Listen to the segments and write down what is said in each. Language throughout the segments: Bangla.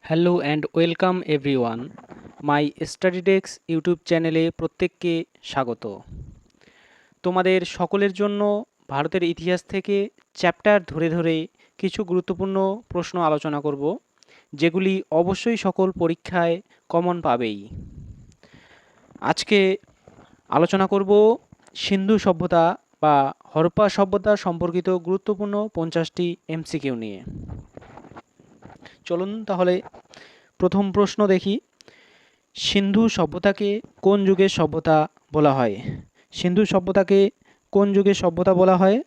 Hello and welcome everyone my study desk YouTube চ্যানেলে প্রত্যেককে স্বাগত। তোমাদের সকলের জন্য ভারতের ইতিহাস থেকে চ্যাপ্টার ধরে ধরে কিছু গুরুত্বপূর্ণ প্রশ্ন আলোচনা করব, যেগুলি অবশ্যই সকল পরীক্ষায় কমন পাবেই। আজকে আলোচনা করব সিন্ধু সভ্যতা বা হরপ্পা সভ্যতা সম্পর্কিত গুরুত্বপূর্ণ 50টি এমসিকিউ নিয়ে। চলুন তাহলে প্রথম প্রশ্ন দেখি। সিন্ধু সভ্যতাকে কোন যুগের সভ্যতা বলা হয়? সিন্ধু সভ্যতাকে কোন যুগের সভ্যতা বলা হয়?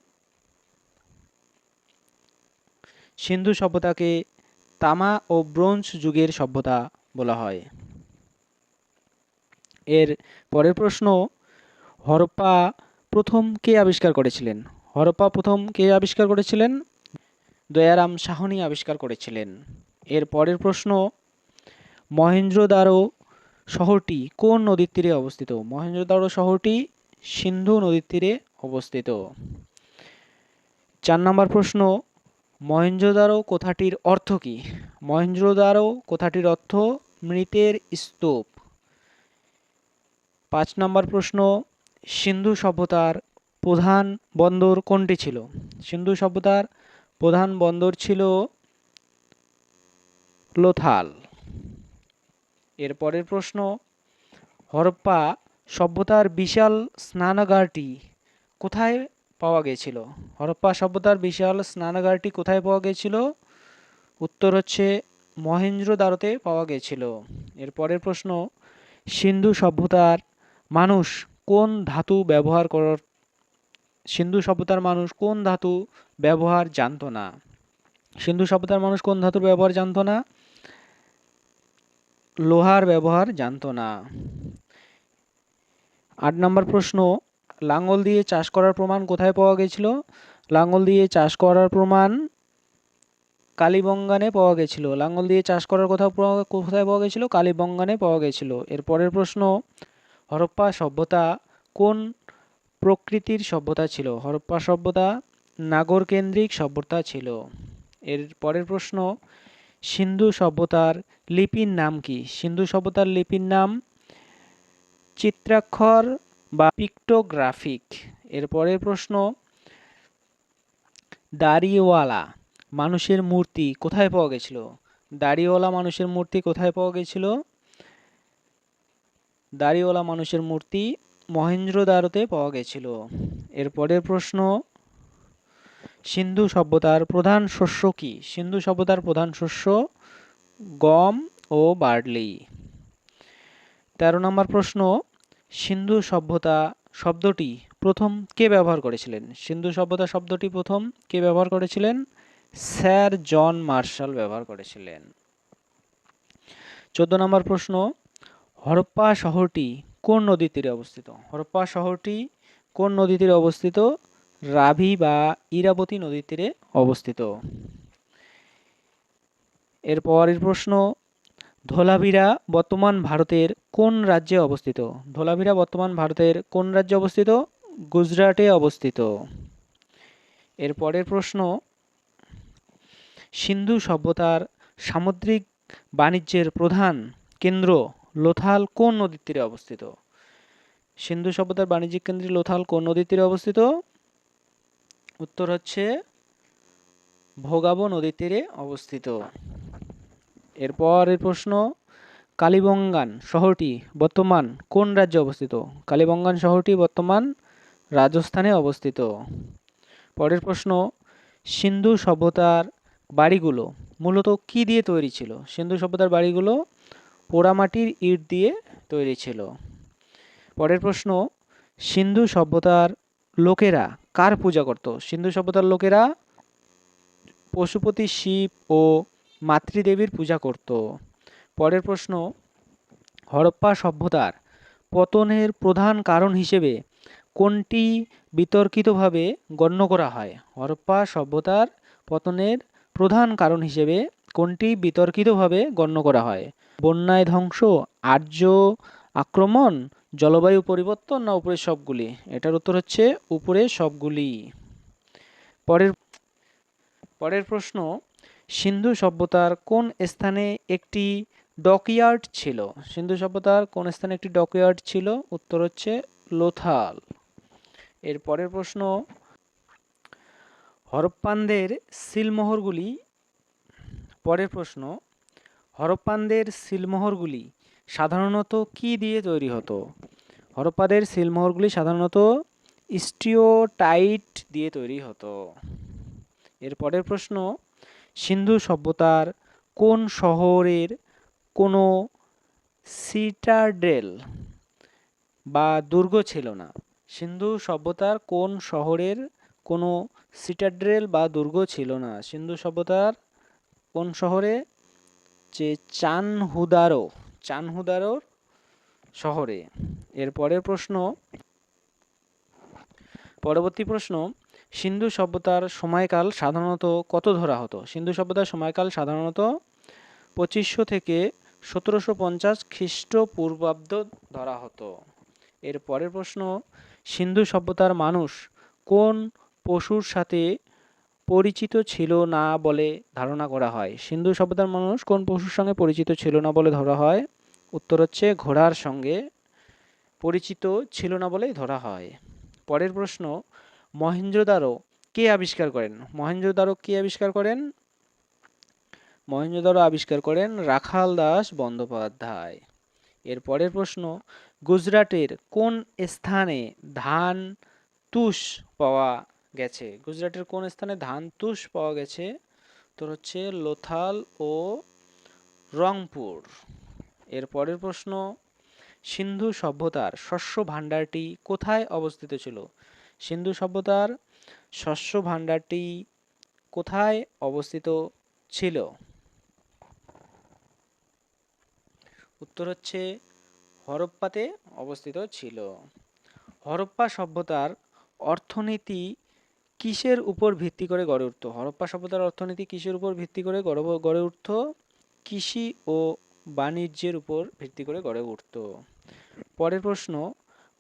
সিন্ধু সভ্যতাকে তামা ও ব্রোঞ্জ যুগের সভ্যতা বলা হয়। এর পরের প্রশ্ন, হরপ্পা প্রথম কে আবিষ্কার করেছিলেন? হরপ্পা প্রথম কে আবিষ্কার করেছিলেন? দয়ারাম সাহনি আবিষ্কার করেছিলেন। এর পরের প্রশ্ন, মহেঞ্জোদারো শহরটি কোন নদীর তীরে অবস্থিত? মহেঞ্জোদারো শহরটি সিন্ধু নদীর তীরে অবস্থিত। 4 নম্বর প্রশ্ন, মহেঞ্জোদারো কথাটির অর্থ কী? মহেঞ্জোদারো কথাটির অর্থ মৃতের স্তূপ। 5 নম্বর প্রশ্ন, সিন্ধু সভ্যতার প্রধান বন্দর কোনটি ছিল? সিন্ধু সভ্যতার প্রধান বন্দর ছিল লোথাল। এর পরের প্রশ্ন, হরপ্পা সভ্যতার বিশাল স্নানাগারটি কোথায় পাওয়া গেছিল? হরপ্পা সভ্যতার বিশাল স্নানাগারটি কোথায় পাওয়া গেছিল? উত্তর হচ্ছে মহেঞ্জোদারোতে পাওয়া গেছিল। এর পরের প্রশ্ন, সিন্ধু সভ্যতার মানুষ কোন ধাতু ব্যবহার সিন্ধু সভ্যতার মানুষ কোন ধাতু ব্যবহার জানতো না? সিন্ধু সভ্যতার মানুষ কোন ধাতুর ব্যবহার জানতো না? লোহার ব্যবহার জানতো না। 8 নম্বর প্রশ্ন, লাঙ্গল দিয়ে চাষ করার প্রমাণ কোথায় পাওয়া গেছিল? লাঙ্গল দিয়ে চাষ করার প্রমাণ কালীবঙ্গানে পাওয়া গেছিল। লাঙ্গল দিয়ে চাষ করার কোথায় পাওয়া গেছিল? কালীবঙ্গানে পাওয়া গেছিল। এর পরের প্রশ্ন, হরপ্পা সভ্যতা কোন প্রকৃতির সভ্যতা ছিল? হরপ্পা সভ্যতা নাগরকেন্দ্রিক সভ্যতা ছিল। এর পরের প্রশ্ন, সিন্ধু সভ্যতার লিপির নাম কি? সিন্ধু সভ্যতার লিপির নাম চিত্রাক্ষর বা পিক্টোগ্রাফিক। এর পরের প্রশ্ন, দাড়িওয়ালা মানুষের মূর্তি কোথায় পাওয়া গেছিল? দাড়িওয়ালা মানুষের মূর্তি কোথায় পাওয়া গেছিল? দাড়িওয়ালা মানুষের মূর্তি মহেঞ্জোদারোতে পাওয়া গেছিল। এর পরের প্রশ্ন, সিন্ধু সভ্যতার প্রধান শস্য কি? সিন্ধু সভ্যতার প্রধান শস্য গম ও বার্লি। 13 নম্বর প্রশ্ন, সিন্ধু সভ্যতা শব্দটি প্রথম কে ব্যবহার করেছিলেন? সিন্ধু সভ্যতা শব্দটি প্রথম কে ব্যবহার করেছিলেন? স্যার জন মার্শাল ব্যবহার করেছিলেন। 14 নম্বর প্রশ্ন, হরপ্পা শহরটি কোন নদীর তীরে অবস্থিত? হরপ্পা শহরটি কোন নদীর তীরে অবস্থিত? রাভি বা ইরাবতী নদীর তীরে অবস্থিত। এরপরের প্রশ্ন, ধোলাভিরা বর্তমান ভারতের কোন রাজ্যে অবস্থিত? ধোলাভিরা বর্তমান ভারতের কোন রাজ্যে অবস্থিত? গুজরাটে অবস্থিত। এরপরের প্রশ্ন, সিন্ধু সভ্যতার সামুদ্রিক বাণিজ্যের প্রধান কেন্দ্র লোথাল কোন নদীর তীরে অবস্থিত? সিন্ধু সভ্যতার বাণিজ্যিক কেন্দ্র লোথাল কোন নদীর তীরে অবস্থিত? উত্তর হচ্ছে ভোগাবো নদীর তীরে অবস্থিত। এরপরের প্রশ্ন, কালীবঙ্গান শহরটি বর্তমান কোন রাজ্যে অবস্থিত? কালীবঙ্গান শহরটি বর্তমান রাজস্থানে অবস্থিত। পরের প্রশ্ন, সিন্ধু সভ্যতার বাড়িগুলো মূলত কি দিয়ে তৈরি ছিল? সিন্ধু সভ্যতার বাড়িগুলো পোড়ামাটির ইট দিয়ে তৈরি ছিল। পরের প্রশ্ন, সিন্ধু সভ্যতার লোকেরা কার পূজা করত? সিন্ধু সভ্যতার লোকেরা পশুপতি শিব ও মাতৃদেবীর পূজা করত। পরের প্রশ্ন, হরপ্পা সভ্যতার পতনের প্রধান কারণ হিসেবে কোনটি বিতর্কিতভাবে গণ্য করা হয়? হরপ্পা সভ্যতার পতনের প্রধান কারণ হিসেবে কোনটি বিতর্কিতভাবে গণ্য করা হয়? বন্যায় ধ্বংস, আর্য আক্রমণ, জলবায়ু পরিবর্তন না উপরের সবগুলি? এটার উত্তর হচ্ছে উপরের সবগুলি। পরের প্রশ্ন, সিন্ধু সভ্যতার কোন স্থানে একটি ডকইয়ার্ড ছিল? সিন্ধু সভ্যতার কোন স্থানে একটি ডকইয়ার্ড ছিল? উত্তর হচ্ছে লোথাল। এর পরের প্রশ্ন, হরপ্পানদের সিলমোহরগুলি পরের প্রশ্ন, হরপ্পানদের সিলমোহরগুলি সাধারণত কি দিয়ে তৈরি হতো? হরপ্পাদের সিলমোহরগুলি সাধারণত স্টিওটাইট দিয়ে তৈরি হতো। এর পরের প্রশ্ন, সিন্ধু সভ্যতার কোন শহরের কোনো সিটাডেল বা দুর্গ ছিল না? সিন্ধু সভ্যতার কোন শহরের কোনো সিটাডেল বা দুর্গ ছিল না? সিন্ধু সভ্যতার কোন শহরে? যে চানহুদারো শহরে। এর পরের প্রশ্ন, পরবর্তী প্রশ্ন, সিন্ধু সভ্যতার সময়কাল সাধারণত কত ধরা হতো? সিন্ধু সভ্যতার সময়কাল সাধারণত 2500 থেকে 1750 খ্রিস্টপূর্বাব্দ ধরা হতো। এর পরের প্রশ্ন, সিন্ধু সভ্যতার মানুষ কোন পশুর সাথে পরিচিত ছিল না বলে ধারণা করা হয়? সিন্ধু সভ্যতার মানুষ কোন পশুর সঙ্গে পরিচিত ছিল না বলে ধরা হয়? উত্তর হচ্ছে ঘোড়ার সঙ্গে পরিচিত ছিল না বলেই ধরা হয়। পরের প্রশ্ন, মহেঞ্জোদারো কে আবিষ্কার করেন? মহেঞ্জোদারো কে আবিষ্কার করেন? মহেঞ্জোদারো আবিষ্কার করেন রাখাল দাস বন্দ্যোপাধ্যায়। এর পরের প্রশ্ন, গুজরাটের কোন স্থানে ধান তুষ পাওয়া গেছে? গুজরাটের কোন স্থানে ধান তুষ পাওয়া গেছে? তো হচ্ছে লোথাল ও রংপুর। এর পরের প্রশ্ন, সিন্ধু সভ্যতার শস্য ভাণ্ডারটি কোথায় অবস্থিত ছিল? সিন্ধু সভ্যতার শস্য ভাণ্ডারটি কোথায় অবস্থিত ছিল? উত্তর হচ্ছে হরপ্পাতে অবস্থিত ছিল। হরপ্পা সভ্যতার অর্থনীতি কিসের উপর ভিত্তি করে গড়ে উঠত? হরপ্পা সভ্যতার অর্থনীতি কিসের উপর ভিত্তি করে গড়ে উঠত? কৃষি ও বাণিজ্যের উপর ভিত্তি করে গড়ে উঠত। পরের প্রশ্ন,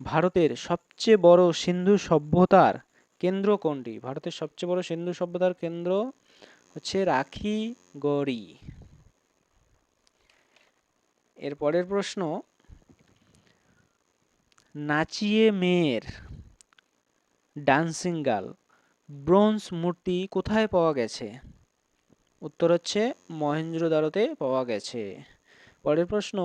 ভারতের সবচেয়ে বড় সিন্ধু সভ্যতার কেন্দ্র কোনটি? ভারতের সবচেয়ে বড় সিন্ধু সভ্যতার কেন্দ্র হচ্ছে রাখিগড়ি। এর পরের প্রশ্ন, নাচিয়ে মেয়ের ডান্সিং গার্ল ব্রোঞ্জ মূর্তি কোথায় পাওয়া গেছে? উত্তর হচ্ছে মহেঞ্জোদারোতে পাওয়া গেছে। পরের প্রশ্ন,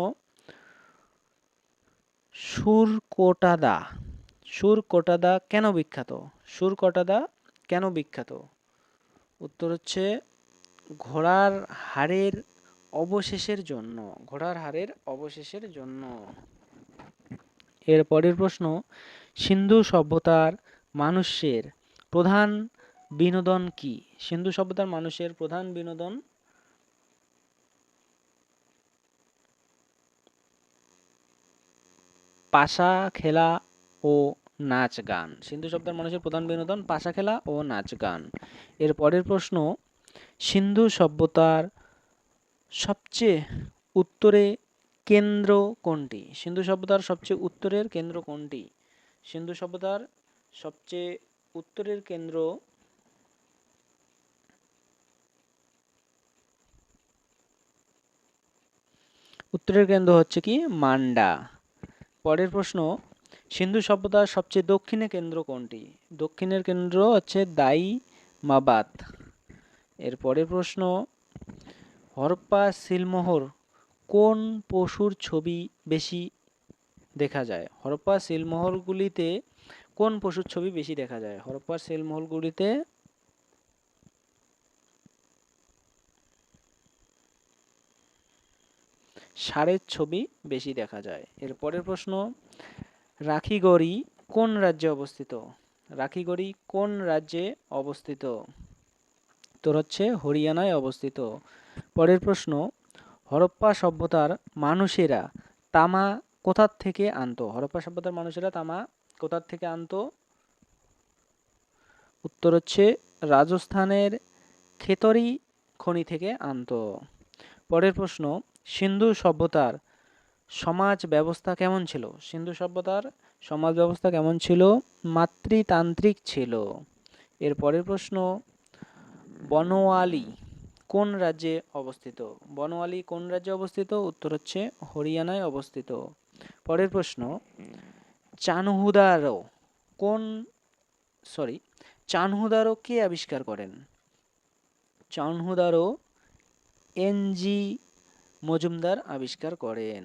সুরকোটাদা কেন বিখ্যাত? সুরকোটাদা কেন বিখ্যাত? উত্তর হচ্ছে ঘোড়ার হাড়ের অবশেষের জন্য। ঘোড়ার হাড়ের অবশেষের জন্য। এর পরের প্রশ্ন, সিন্ধু সভ্যতার মানুষের প্রধান বিনোদন কি? সিন্ধু সভ্যতার মানুষের প্রধান বিনোদন পাশা খেলা ও নাচ গান। সিন্ধু সভ্যতার মানুষের প্রধান বিনোদন পাশা খেলা ও নাচ গান। এর পরের প্রশ্ন, সিন্ধু সভ্যতার সবচেয়ে উত্তরে কেন্দ্র কোনটি? সিন্ধু সভ্যতার সবচেয়ে উত্তরের কেন্দ্র কোনটি? সিন্ধু সভ্যতার সবচেয়ে উত্তরের কেন্দ্র হচ্ছে কি মান্ডা। পরের প্রশ্ন, সিন্ধু সভ্যতার সবচেয়ে দক্ষিণে কেন্দ্র কোনটি? দক্ষিণের কেন্দ্র হচ্ছে দাইমাবাদ। এর পরের প্রশ্ন, হরপ্পা সিলমোহর কোন পশুর ছবি বেশি দেখা যায়? হরপ্পা সিলমোহরগুলিতে কোন পশুর ছবি বেশি দেখা যায়? হরপ্পার সিলমোহরগুলিতে ষাঁড়ের ছবি বেশি দেখা যায়। এর পরের প্রশ্ন, রাখিগড়ি কোন রাজ্যে অবস্থিত? রাখিগড়ি কোন রাজ্যে অবস্থিত? তোর হচ্ছে হরিয়ানায় অবস্থিত। পরের প্রশ্ন, হরপ্পা সভ্যতার মানুষেরা তামা কোথার থেকে আনতো? হরপ্পা সভ্যতার মানুষেরা তামা কোথার থেকে আনতো? উত্তর হচ্ছে রাজস্থানের খেতড়ি খনি থেকে আনতো। পরের প্রশ্ন, সিন্ধু সভ্যতার সমাজ ব্যবস্থা কেমন ছিল? সিন্ধু সভ্যতার সমাজ ব্যবস্থা কেমন ছিল? মাতৃতান্ত্রিক ছিল। এর পরের প্রশ্ন, বনওয়ালি কোন রাজ্যে অবস্থিত? বনওয়ালী কোন রাজ্যে অবস্থিত? উত্তর হচ্ছে হরিয়ানায় অবস্থিত। পরের প্রশ্ন, চানহুদারো কোন চানহুদারো কে আবিষ্কার করেন? চানহুদারো এনজি মজুমদার আবিষ্কার করেন।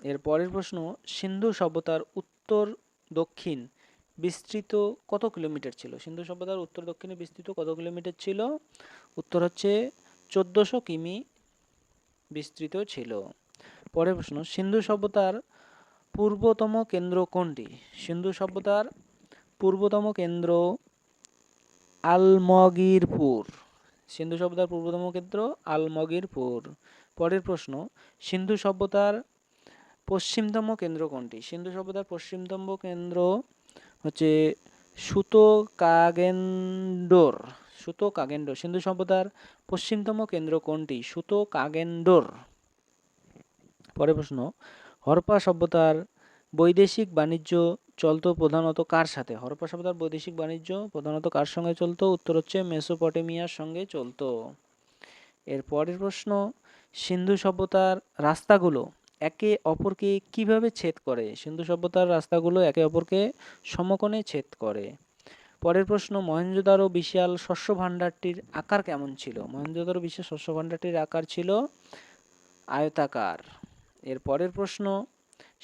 এর পরের প্রশ্ন, সিন্ধু সভ্যতার উত্তর দক্ষিণ বিস্তৃত কত কিলোমিটার ছিল? সিন্ধু সভ্যতার উত্তর দক্ষিণে বিস্তৃত কত কিলোমিটার ছিল? উত্তর হচ্ছে 1400 কিমি বিস্তৃত ছিল। পরের প্রশ্ন, সিন্ধু সভ্যতার পূর্বতম কেন্দ্র কোনটি? সিন্ধু সভ্যতার পূর্বতম কেন্দ্র আলমগীরপুর। সিন্ধু সভ্যতার পূর্বতম কেন্দ্র আলমগীরপুর। পরের প্রশ্ন, সিন্ধু সভ্যতার পশ্চিমতম কেন্দ্র কোনটি? সিন্ধু সভ্যতার পশ্চিমতম কেন্দ্র হচ্ছে সুতোকাগেন্ডোর। সুতোকাগেন্ডোর। সিন্ধু সভ্যতার পশ্চিমতম কেন্দ্র কোনটি? সুতোকাগেন্ডোর। পরের প্রশ্ন, হরপ্পা সভ্যতার বৈদেশিক বাণিজ্য চলতো প্রধানত কার সাথে? হরপ্পা সভ্যতার বৈদেশিক বাণিজ্য প্রধানত কার সঙ্গে চলতো? উত্তর হচ্ছে মেসোপটেমিয়ার সঙ্গে চলতো। এর পরের প্রশ্ন, সিন্ধু সভ্যতার রাস্তাগুলো একে অপরকে কিভাবে ছেদ করে? সিন্ধু সভ্যতার রাস্তাগুলো একে অপরকে সমকোণে ছেদ করে। পরের প্রশ্ন, মহেঞ্জোদারো বিশাল শস্য ভাণ্ডারটির আকার কেমন ছিল? মহেঞ্জোদারো বিশাল শস্য ভাণ্ডারটির আকার ছিল আয়তাকার। এর পরের প্রশ্ন,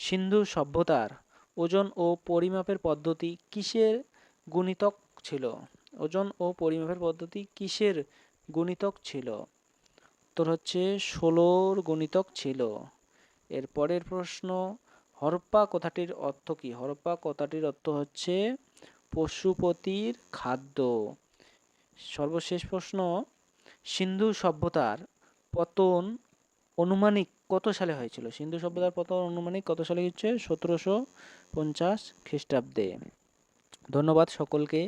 সিন্ধু সভ্যতার ওজন ও পরিমাপের পদ্ধতি কিসের গুণিতক ছিল? ওজন ও পরিমাপের পদ্ধতি কিসের গুণিতক ছিল? উত্তর হচ্ছে 16র গুণিতক ছিল। এর পরের প্রশ্ন, হরপ্পা কথাটির অর্থ কি? হরপ্পা কথাটির অর্থ হচ্ছে পশুপতির খাদ্য। সর্বশেষ প্রশ্ন, সিন্ধু সভ্যতার পতন আনুমানিক কত সালে হয়েছিল? সিন্ধু সভ্যতার পতন আনুমানিক কত সালে হচ্ছে? 1750 খ্রিস্টাব্দে। ধন্যবাদ সকলকে।